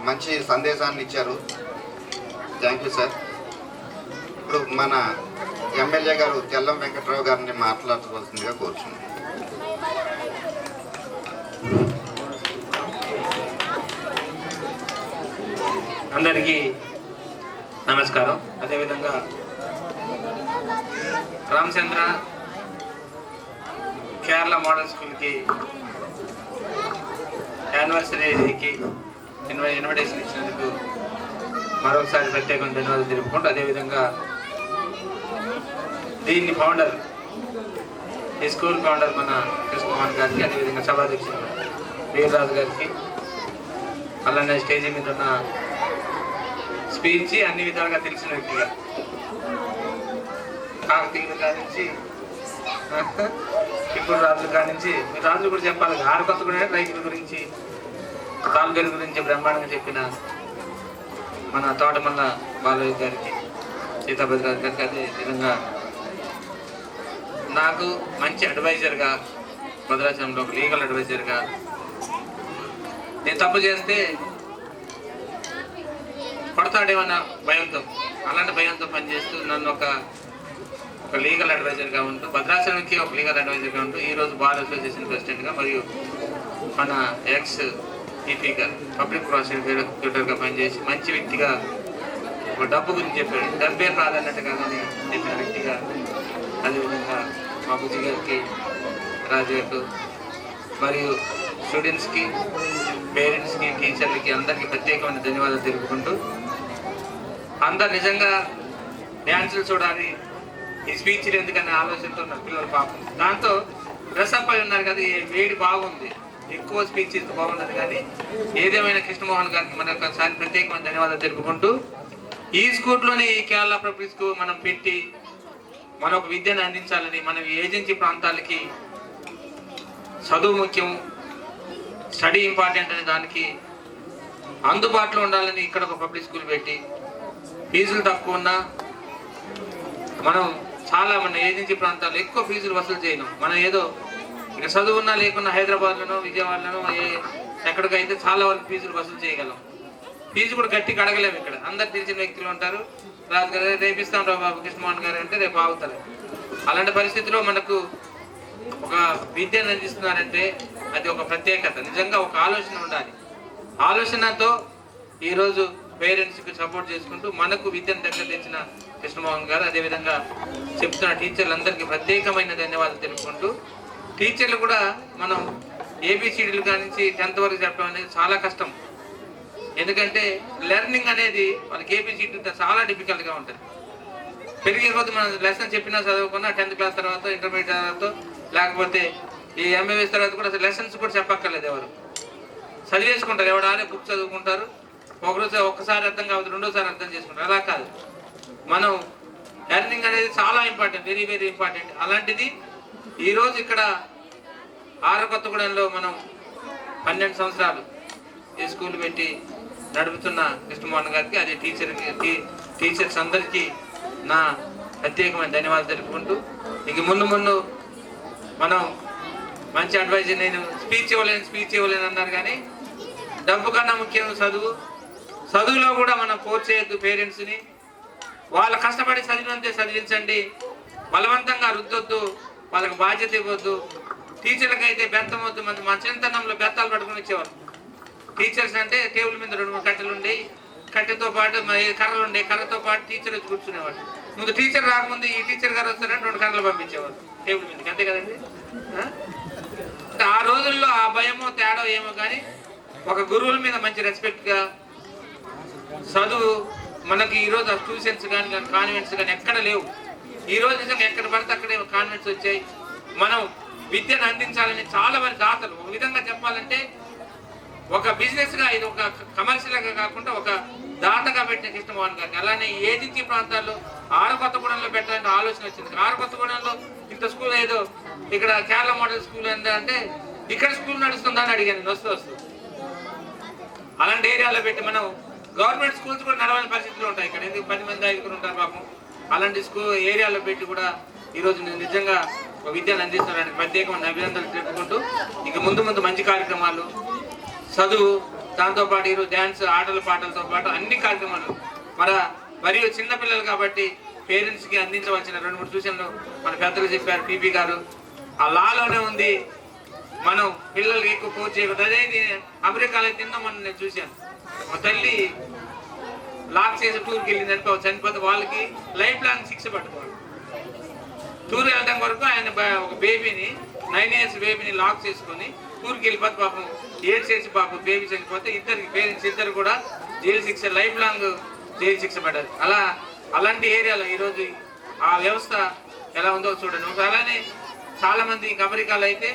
మంచి సందేశాన్ని ఇచ్చారు. Thank you sir. ఇప్పుడు మన ఎమ్మెల్యే గారు తెల్లం వెంకట్రావు గారిని మాట్లాడవలసిందిగా కోరుచున్నాను. అందరికీ నమస్కారం. అదేవిధంగా రామచంద్ర కేరళ మోడల్ స్కూల్కి యానివర్సరీకి ఇన్విటేషన్ ఇచ్చినందుకు మరొకసారి ప్రత్యేకంగా ధన్యవాదాలు తెలుపుకుంటూ, అదేవిధంగా దీన్ని ఫౌండర్, ఈ స్కూల్ ఫౌండర్ మన కృష్ణమోహన్ గారికి, అదేవిధంగా సభాధ్యక్షుడు వీరరాజు గారికి, అలానే స్టేజీ మీద ఉన్న స్పీచ్ అన్ని విధాలుగా తెలిసిన వ్యక్తిగా కాకతీయుల కానించి ఇప్పుడు రాజుల కానించి, మీరు రాజులు కూడా చెప్పాలి. ఆరుకొత్త కూడా రైతుల గురించి, తాలూకాల గురించి బ్రహ్మాండంగా చెప్పిన మన తోటమల్ల బాలయ్య గారికి, సీతాభద్రాజు గారికి, అదే విధంగా నాకు మంచి అడ్వైజర్గా, భద్రాచలంలో ఒక లీగల్ అడ్వైజర్గా, నేను తప్పు చేస్తే పడతాడేమన్న భయంతో, అలాంటి భయంతో పనిచేస్తూ నన్ను ఒక లీగల్ అడ్వైజర్గా ఉంటూ, భద్రాచలంకి ఒక లీగల్ అడ్వైజర్గా ఉంటూ, ఈరోజు బార్ అసోసియేషన్ ప్రెసిడెంట్గా, మరియు మన ఎక్స్ ఈపీగా పబ్లిక్ ప్రాసిక్యూటర్గా పనిచేసి మంచి వ్యక్తిగా, ఒక డబ్బు గురించి చెప్పాడు, డబ్బే ప్రాధాన్యత కాదని చెప్పిన వ్యక్తిగా, అదేవిధంగా మా బుద్ధి గారికి, రాజు గారికి, మరియు స్టూడెంట్స్కి, పేరెంట్స్కి, టీచర్లకి అందరికీ ప్రత్యేకమైన ధన్యవాదాలు తెలుపుకుంటూ, అందరు నిజంగా డ్యాన్సులు చూడాలి, ఈ స్పీచ్లు ఎందుకని ఆలోచనతో ఉన్నారు పిల్లలు పాపం. దాంతో డ్రెస్అప్ అయి ఉన్నారు కదా, వేడి బాగుంది, ఎక్కువ స్పీచ్ ఇస్తే బాగున్నది. కానీ ఏదేమైనా కృష్ణమోహన్ గారికి మరొకసారి ప్రత్యేకమైన ధన్యవాదాలు తెలుపుకుంటూ, ఈ స్కూల్లోని ఈ కేరళ పబ్లిక్ స్కూల్ మనం పెట్టి మనం ఒక విద్యను అందించాలని, మన ఏజెన్సీ ప్రాంతాలకి చదువు ముఖ్యం, స్టడీ ఇంపార్టెంట్ అనే దానికి అందుబాటులో ఉండాలని ఇక్కడ ఒక పబ్లిక్ స్కూల్ పెట్టి, ఫీజులు తక్కువ ఉన్నా మనం చాలా మన ఏజెన్సీ ప్రాంతాల్లో ఎక్కువ ఫీజులు వసూలు చేయను. మనం ఏదో ఇక చదువు ఉన్నా లేకున్నా హైదరాబాద్లోనో విజయవాడలోనో ఎక్కడికైతే చాలా వరకు ఫీజులు వసూలు చేయగలం. ఫీజు కూడా గట్టిగా అడగలేము. ఇక్కడ అందరు తెలిసిన వ్యక్తులు ఉంటారు, రాజు రేపు ఇస్తాం రా బాబు కృష్ణమోహన్ గారు అంటే రేపు ఆగుతారు. అలాంటి పరిస్థితిలో మనకు ఒక విద్యను అందిస్తున్నారంటే అది ఒక ప్రత్యేకత. నిజంగా ఒక ఆలోచన ఉండాలి. ఆలోచనతో ఈరోజు పేరెంట్స్కి సపోర్ట్ చేసుకుంటూ మనకు విద్యను దగ్గర తెచ్చిన కృష్ణమోహన్ గారు, అదేవిధంగా చెప్తున్న టీచర్లందరికీ ప్రత్యేకమైన ధన్యవాదాలు తెలుపుకుంటూ, టీచర్లు కూడా మనం ఏబిసిడీలు కానించి 10th వరకు చెప్పడం అనేది చాలా కష్టం. ఎందుకంటే లెర్నింగ్ అనేది వాళ్ళకి ఏబిసిడీలతో చాలా డిఫికల్ట్గా ఉంటుంది. పెరిగే కొద్ది మనం లెసన్ చెప్పినా చదువుకున్నా 10th క్లాస్ తర్వాత, ఇంటర్మీడియట్ తర్వాత, లేకపోతే ఈ ఎంబీబీఎస్ తర్వాత కూడా అసలు లెసన్స్ కూడా చెప్పక్కర్లేదు. ఎవరు చదివేసుకుంటారు, ఎవడానే బుక్ చదువుకుంటారు. ఒకరోజు ఒక్కసారి అర్థం కావద్దు, రెండోసారి అర్థం చేసుకుంటారు. అలా కాదు, మనం లెర్నింగ్ అనేది చాలా ఇంపార్టెంట్, వెరీ వెరీ ఇంపార్టెంట్. అలాంటిది ఈరోజు ఇక్కడ ఆరకొత్తగూడెంలో మనం 12 సంవత్సరాలు ఈ స్కూల్ పెట్టి నడుపుతున్న కృష్ణమోహన్ గారికి, అదే టీచర్స్ అందరికీ నా ప్రత్యేకమైన ధన్యవాదాలు తెలుపుకుంటూ, ఇక ముందు మనం మంచి అడ్వైజర్, నేను స్పీచ్ ఇవ్వలేను అన్నారు. కానీ డబ్బు కన్నా ముఖ్యం చదువులో కూడా మనం ఫోర్స్ చేయొద్దు. పేరెంట్స్ని వాళ్ళు కష్టపడి చదివినంతే చదివించండి, బలవంతంగా రుద్దొద్దు, వాళ్ళకి బాధ్యత ఇవ్వద్దు. టీచర్లకు అయితే బెత్తం వద్దు. మన చిన్నతనంలో బెత్తాలు పట్టుకుని ఇచ్చేవారు. టీచర్స్ అంటే టేబుల్ మీద 2-3 కట్టెలు ఉండేవి, కట్టెతో పాటు కర్రలు ఉండేవి, కర్రతో పాటు టీచర్ వచ్చి కూర్చునేవాడు. ముందు టీచర్ రాకముందు ఈ టీచర్ గారు వస్తారని 2 కర్రలు పంపించేవారు టేబుల్ మీదకి, అంతే కదండి. ఆ రోజుల్లో ఆ భయమో తేడా ఏమో కానీ ఒక గురువుల మీద మంచి రెస్పెక్ట్గా చదువు మనకి ఈరోజు ఆ ట్యూషన్స్ కానీ కాన్వెంట్స్ కానీ ఎక్కడ లేవు. ఈరోజు నిజంగా ఎక్కడ పడితే అక్కడే కాన్వెంట్స్ వచ్చాయి. మనం విద్యను అందించాలని చాలా మంది దాతలు, ఒక విధంగా చెప్పాలంటే ఒక బిజినెస్గా, ఇది ఒక కమర్షియల్గా కాకుండా ఒక దాతగా పెట్టిన కృష్ణమోహన్ గారికి. అలానే ఏజెన్సీ ప్రాంతాల్లో ఆరకొత్తగూడెంలో పెట్టాలంటే ఆలోచన వచ్చింది. ఆరకొత్తగూడెంలో ఇంత స్కూల్ ఏదో ఇక్కడ కేరళ మోడల్ స్కూల్ అంటే ఇక్కడ స్కూల్ నడుస్తుందా అని అడిగాను వస్తూ. అలాంటి ఏరియాలో పెట్టి మనం గవర్నమెంట్ స్కూల్స్ కూడా నడవని పరిస్థితులు ఉంటాయి. ఇక్కడ ఎందుకు 10 మంది 5 ఉంటారు పాపం. అలాంటి ఏరియాలో పెట్టి కూడా ఈరోజు నిజంగా విద్యను అందిస్తున్నారని ప్రత్యేకమైన అభినందనలు తెలుపుకుంటూ, ఇక ముందు మంచి కార్యక్రమాలు, చదువు దాంతోపాటు ఈరోజు డ్యాన్స్ ఆటల పాటలతో పాటు అన్ని కార్యక్రమాలు మరియు చిన్నపిల్లలు కాబట్టి పేరెంట్స్కి అందించవలసిన 2-3 సూచనలు మన పెద్దలు చెప్పారు. పీపీ గారు ఆ లాలోనే ఉంది, మనం పిల్లలకి ఎక్కువ కోచ్ చేయకూడదు. అదే అమెరికాలో తిన్నా నేను చూశాను, మా తల్లి లాక్ చేసి టూర్కి వెళ్ళిందంటే చనిపోతే వాళ్ళకి లైఫ్ లాంగ్ శిక్ష పట్టుకోవాలి. టూర్ వెళ్ళడం వరకు ఆయన ఒక బేబీని 9 years బేబీని లాక్ చేసుకొని టూర్కి వెళ్ళిపోతే పాపం 8 years పాపం బేబీ చనిపోతే పేరెంట్స్ ఇద్దరు కూడా జైలు శిక్ష, లైఫ్ లాంగ్ జైలు శిక్ష పడ్డారు. అలాంటి ఏరియాలో ఈరోజు ఆ వ్యవస్థ ఎలా ఉందో చూడండి. అలానే చాలా మంది అమెరికాలో అయితే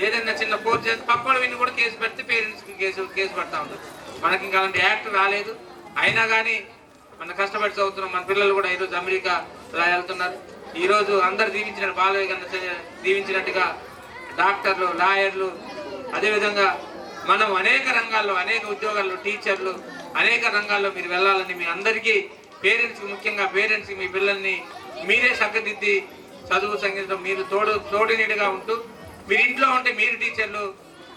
ఏదైనా చిన్న పోర్ చేస్తే పక్కన విని కూడా కేసు పెడితే పేరెంట్స్కి కేసు పడతా ఉంటారు. మనకి ఇంకా అలాంటి యాక్ట్ రాలేదు, అయినా కానీ మన కష్టపడి చదువుతున్నాం. మన పిల్లలు కూడా ఈరోజు అమెరికా ఇలా వెళ్తున్నారు. ఈరోజు అందరు దీవించినట్టు బాలవిగన్న దీవించినట్టుగా డాక్టర్లు, లాయర్లు, అదేవిధంగా మనం అనేక రంగాల్లో, అనేక ఉద్యోగాల్లో, టీచర్లు, అనేక రంగాల్లో మీరు వెళ్ళాలని మీ అందరికీ పేరెంట్స్కి, ముఖ్యంగా పేరెంట్స్కి మీ పిల్లల్ని మీరే చక్కదిద్ది చదువు సంగీతం మీరు తోడునీడుగా ఉంటూ, మీరు ఇంట్లో ఉంటే మీరు టీచర్లు,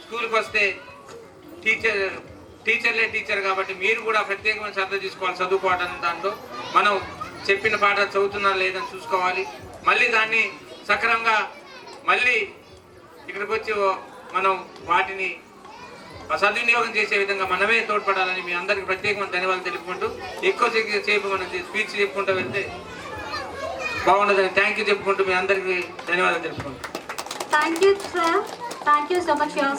స్కూల్కి వస్తే టీచర్లే టీచర్ కాబట్టి మీరు కూడా ప్రత్యేకమైన శ్రద్ధ తీసుకోవాలి. చదువుకోవడం దాంట్లో మనం చెప్పిన పాట చదువుతున్నా లేదని చూసుకోవాలి. మళ్ళీ దాన్ని సక్రమంగా మళ్ళీ ఇక్కడికి వచ్చి మనం వాటిని సద్వినియోగం చేసే విధంగా మనమే తోడ్పడాలని మీ అందరికీ ప్రత్యేకమైన ధన్యవాదాలు తెలుపుకుంటూ, ఎక్కువ సేపు మనం స్పీచ్ చెప్పుకుంటూ వెళ్తే బాగుండదని థ్యాంక్ యూ చెప్పుకుంటూ మీ అందరికీ ధన్యవాదాలు తెలుపుకుంటూ. Thank you, sir. Thank you so much for your